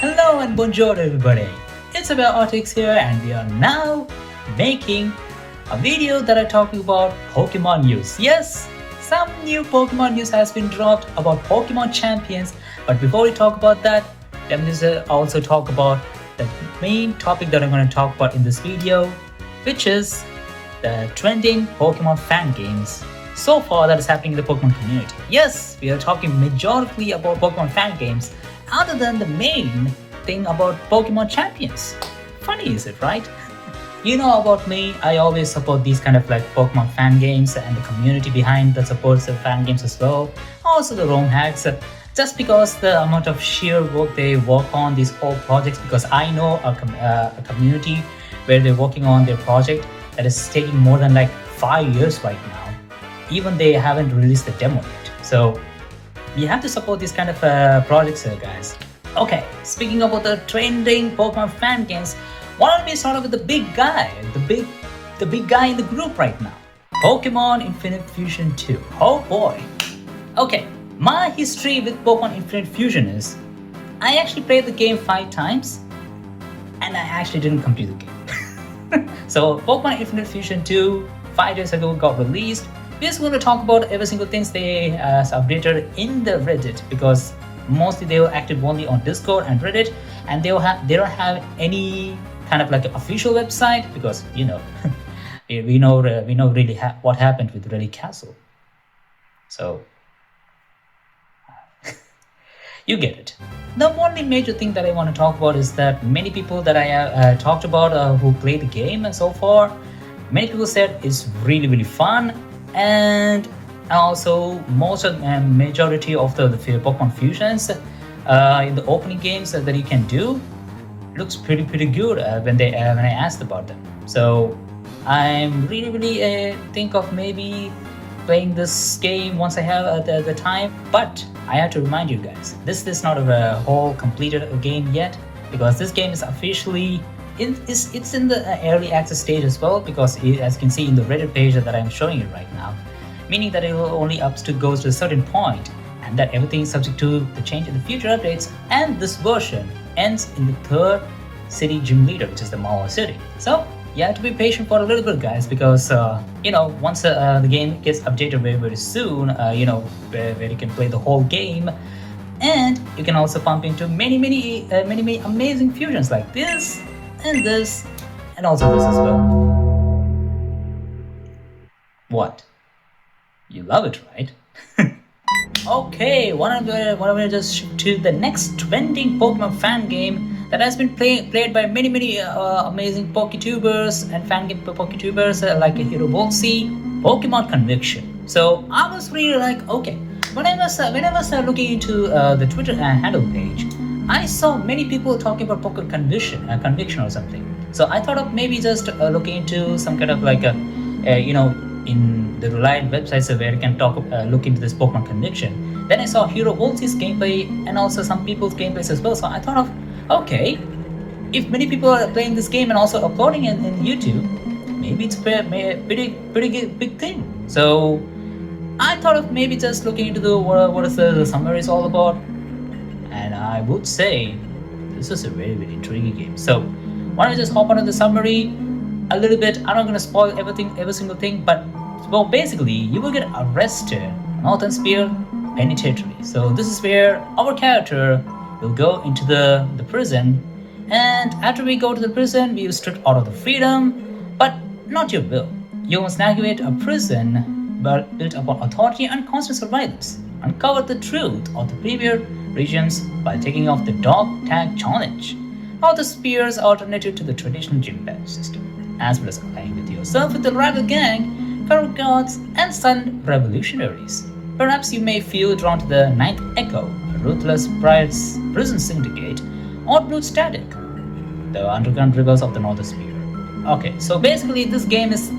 Hello and bonjour everybody. It's about Otix here and we are now making a video that I talking about Pokemon news. Yes, some new Pokemon news has been dropped about Pokemon champions, but before we talk about that, let me just also talk about the main topic that I'm going to talk about in this video, which is the trending Pokemon fan games so far that is happening in the Pokemon community. Yes, we are talking majorly about Pokemon fan games other than the main thing about Pokemon champions. Funny is it, right? You know about me, I always support these kind of like Pokemon fan games and the community behind that supports the fan games as well. Also the ROM hacks, just because the amount of sheer work they work on these whole projects, because I know a community where they're working on their project that is taking more than like 5 years right now. Even they haven't released the demo yet. So you have to support these kind of projects here, guys. Okay, speaking about the trending Pokemon fan games, why don't we start off with the big guy, the big guy in the group right now, Pokemon Infinite Fusion 2. Oh boy. Okay, my history with Pokemon Infinite Fusion is, I actually played the game 5 times, and I actually didn't complete the game. So Pokemon Infinite Fusion 2, 5 days ago got released. We're just going to talk about every single thing they updated in the Reddit, because mostly they were active only on Discord and Reddit, and they don't have any kind of like official website, because you know we know really what happened with Relic Castle. So you get it. The only major thing that I want to talk about is that many people that I talked about who played the game and so far, many people said it's really fun. And also most of the majority of the Pokemon fusions in the opening games that you can do looks pretty good when I asked about them. So I'm really think of maybe playing this game once I have the time. But I have to remind you guys, this is not a whole completed game yet, because this game is officially it's in the early access stage as well, because as you can see in the Reddit page that I'm showing you right now, meaning that it will only goes to a certain point, and that everything is subject to the change in the future updates, and this version ends in the 3rd city gym leader, which is the Mahwah City. So you have to be patient for a little bit, guys, because once the game gets updated very soon, where you can play the whole game, and you can also pump into many amazing fusions like this and this, and also this as well. What? You love it, right? Okay, why don't we just shift to the next trending Pokemon fan game that has been played by many amazing Poketubers and fan game Poketubers like Hero Boltsy, Pokemon Conviction. So I was really like, okay, when I was looking into the Twitter handle page, I saw many people talking about Pokemon Conviction or something. So I thought of maybe just looking into some kind of like in the reliant websites where you can look into this Pokemon Conviction. Then I saw Hero Boltsy's gameplay and also some people's gameplays as well. So I thought of, okay, if many people are playing this game and also uploading it in YouTube, maybe it's a pretty big thing. So I thought of maybe just looking into what is the summary is all about. And I would say this is a very intriguing game. So why don't I just hop onto the summary a little bit. I'm not going to spoil every single thing, but well, basically you will get arrested Northern Spear Penitentiary. So this is where our character will go into the prison, and after we go to the prison, we will stripped out of the freedom, but not your will. You must navigate a prison but built upon authority and constant surveillance. Uncover the truth of the previous regions by taking off the dog tag challenge, or the spear's alternative to the traditional gym badge system, as well as allying with yourself with the rival gang, feral guards, and silent revolutionaries. Perhaps you may feel drawn to the Ninth Echo, the Ruthless Bride's Prison Syndicate, or Blue Static, the underground rebels of the Northern Spear. Okay, so basically this game is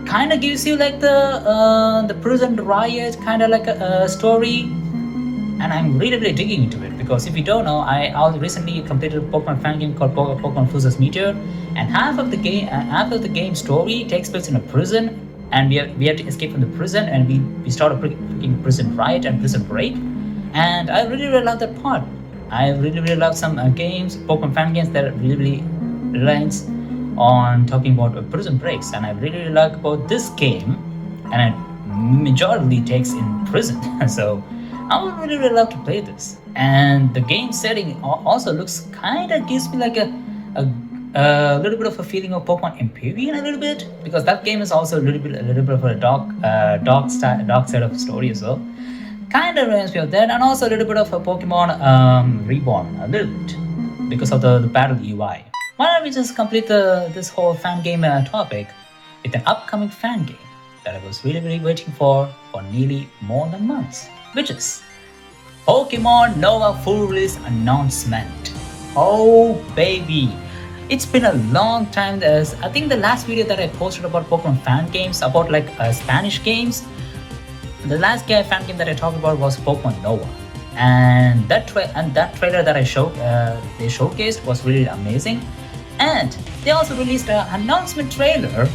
kind of gives you like the prison riot kind of like a story, and I'm really digging into it, because if you don't know, I recently completed a Pokemon fan game called Pokemon Fuzz Meteor, and half of the game story takes place in a prison, and we have to escape from the prison, and we start a freaking prison riot and prison break, and I really love that part. I really love some games, Pokemon fan games that really relies on talking about prison breaks, and I really like about this game, and it majorly takes in prison. So I would really love to play this. And the game setting also looks kind of gives me like a little bit of a feeling of Pokemon Empyrean a little bit, because that game is also a little bit of a dark side of the story as well. Kind of reminds me of that, and also a little bit of a Pokemon Reborn a little bit because of the battle UI. Why don't we just complete this whole fan game topic with an upcoming fan game that I was really waiting for nearly more than months, which is Pokemon Nova full release announcement. Oh baby, it's been a long time. I think the last video that I posted about Pokemon fan games, about like Spanish games, the last fan game that I talked about was Pokemon Nova, and that trailer that they showcased was really amazing. And they also released an announcement trailer,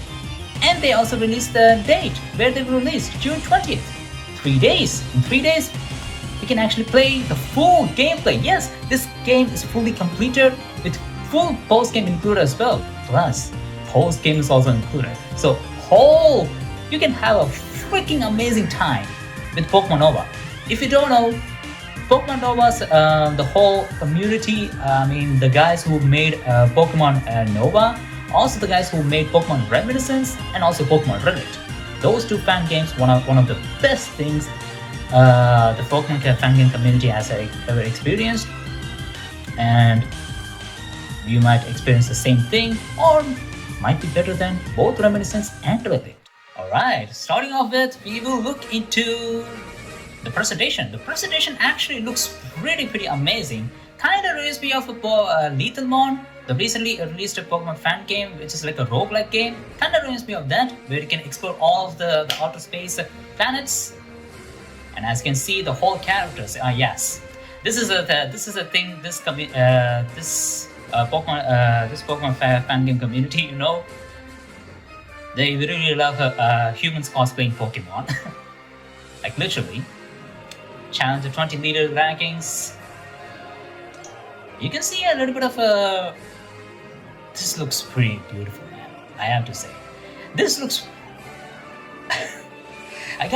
and they also released the date where they released June 20th. 3 days. In 3 days, we can actually play the full gameplay. Yes, this game is fully completed with full post-game included as well. Plus, post-game is also included. So, you can have a freaking amazing time with Pokemon Nova. If you don't know, Pokemon Nova's the whole community, the guys who made Pokemon Nova, also the guys who made Pokemon Reminiscence, and also Pokemon Relic. Those two fan games, one of the best things the Pokemon fan game community has ever experienced, and you might experience the same thing, or might be better than both Reminiscence and Relic. Alright, starting off with, we will look into the presentation. The presentation actually looks pretty amazing. Kinda reminds me of a Lethal Mon, the recently released Pokemon fan game, which is like a roguelike game. Kinda reminds me of that, where you can explore all of the outer space planets. And as you can see, the whole characters. Yes, this is a thing. This Pokemon fan game community, you know, they really love humans cosplaying Pokemon. Like literally. Challenger 20 leader rankings. You can see a little bit of this looks pretty beautiful, man. I have to say, this looks. I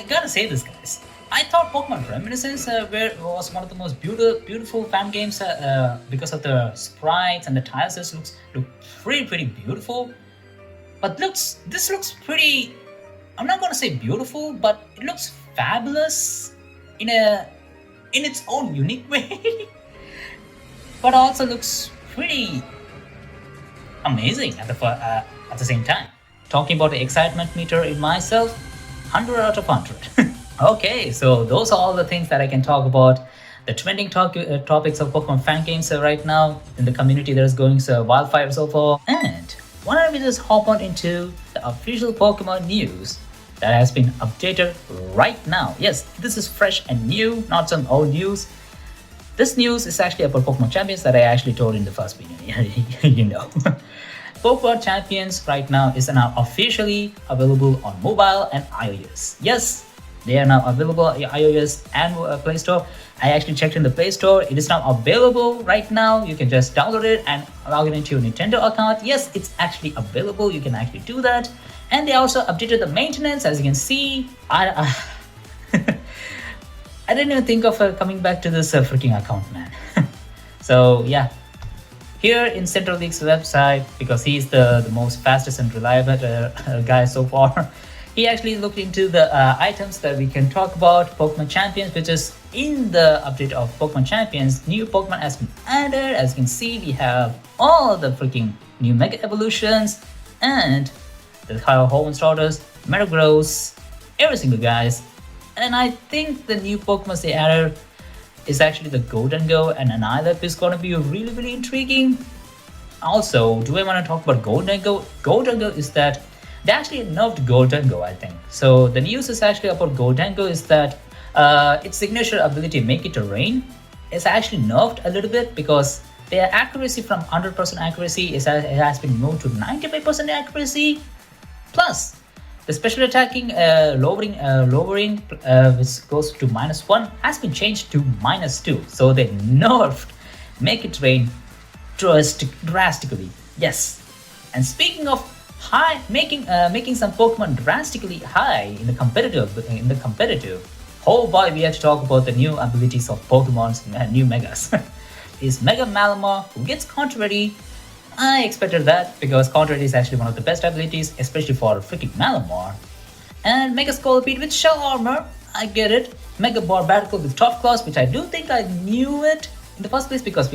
gotta say this, guys. I thought Pokemon Reminiscence was one of the most beautiful fan games because of the sprites and the tiles. This look pretty beautiful. But this looks pretty. I'm not gonna say beautiful, but it looks fabulous in its own unique way. But also looks pretty amazing at the same time. Talking about the excitement meter in myself, 100 out of 100. Okay, so those are all the things that I can talk about. The trending topics of Pokemon fan games right now in the community that is going wildfire so far. And why don't we just hop on into the official Pokemon news that has been updated right now. Yes, this is fresh and new, not some old news. This news is actually about Pokemon Champions that I actually told in the first video. You know. Pokemon Champions right now is now officially available on mobile and iOS. Yes, they are now available on iOS and Play Store. I actually checked in the Play Store. It is now available right now. You can just download it and log it into your Nintendo account. Yes, it's actually available. You can actually do that. And they also updated the maintenance, as you can see. I didn't even think of coming back to this freaking account, man. So yeah, here in Central League's website, because he's the most fastest and reliable guy so far, he actually looked into the items that we can talk about. Pokemon Champions, which is in the update of Pokemon Champions, new Pokemon has been added. As you can see, we have all the freaking new Mega Evolutions and the Home Starters, Metagross, every single guys. And I think the new Pokemon they added is actually the Go, and Anilep is going to be really intriguing. Also, do I want to talk about Go? Go is that they actually nerfed Go, I think. So the news is actually about Go is that its signature ability, Make It Rain, is actually nerfed a little bit because their accuracy from 100% accuracy it has been moved to 95% accuracy. Plus, The special attacking lowering which goes to -1 has been changed to -2. So they nerfed Make It Rain drastically. Yes. And speaking of high, making some Pokemon drastically high in the competitive. Oh boy, we have to talk about the new abilities of Pokemon's new Megas. Is Mega Malamar, who gets Contrary. I expected that because Contrary is actually one of the best abilities, especially for freaking Malamar. And Mega Scolipede with Shell Armor, I get it. Mega Barbarical with Top Claws, which I do think I knew it in the first place because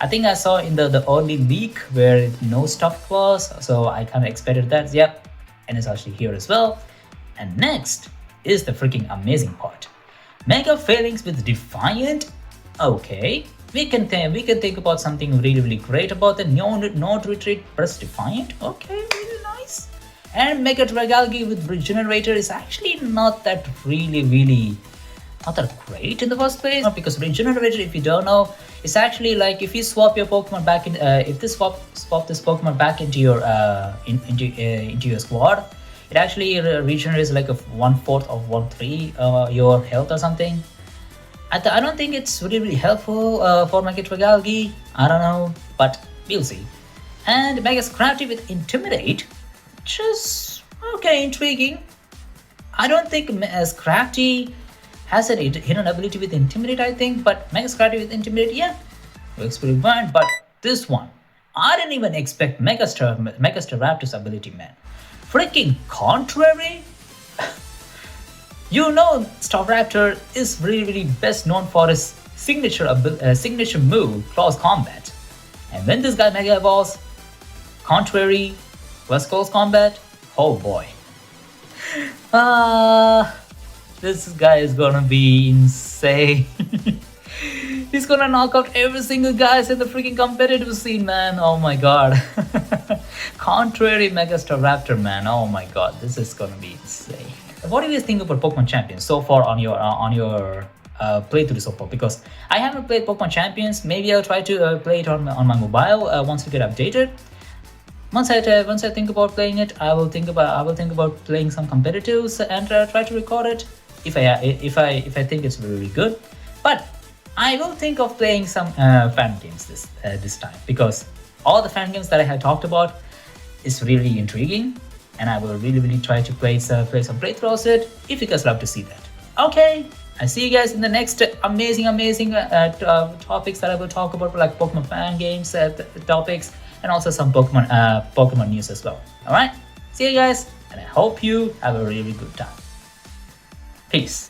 I think I saw in the early leak where no Top Claws, so I kind of expected that. Yep, and it's actually here as well. And next is the freaking amazing part. Mega Phalanx with Defiant. Okay. We can think about something really great about the no retreat press Defiant. Okay, really nice. And Mega Dragalge with Regenerator is actually not that really not that great in the first place, because Regenerator, if you don't know, it's actually like if you swap your Pokemon back in if this swap this Pokemon back into your into your squad, it actually regenerates like a 1/4 of 1/3 your health or something. I don't think it's really helpful for Mega Dragalge. I don't know, but we'll see. And Mega Scrafty with Intimidate, which is okay, intriguing. I don't think Scrafty has a hidden ability with Intimidate, I think, but Mega Scrafty with Intimidate, yeah, works pretty fine. But this one, I didn't even expect Mega Staraptor's ability, man. Freaking Contrary? You know, Staraptor is really best known for his signature move, Close Combat. And when this guy Mega Evolves, Contrary plus Close Combat, oh boy. This guy is gonna be insane. He's gonna knock out every single guy in the freaking competitive scene, man. Oh my god. Contrary Mega Staraptor, man. Oh my god, this is gonna be insane. What do you guys think about Pokemon Champions so far on your playthrough so far? Because I haven't played Pokemon Champions. Maybe I'll try to play it on my mobile once we get updated. Once I think about playing it, I will think about playing some competitives and try to record it if I think it's really good. But I will think of playing some fan games this time, because all the fan games that I had talked about is really intriguing. And I will really try to play some playthroughs it, if you guys love to see that. Okay, I see you guys in the next amazing topics that I will talk about, like Pokemon fan games topics, and also some Pokemon news as well. Alright, see you guys, and I hope you have a really good time. Peace.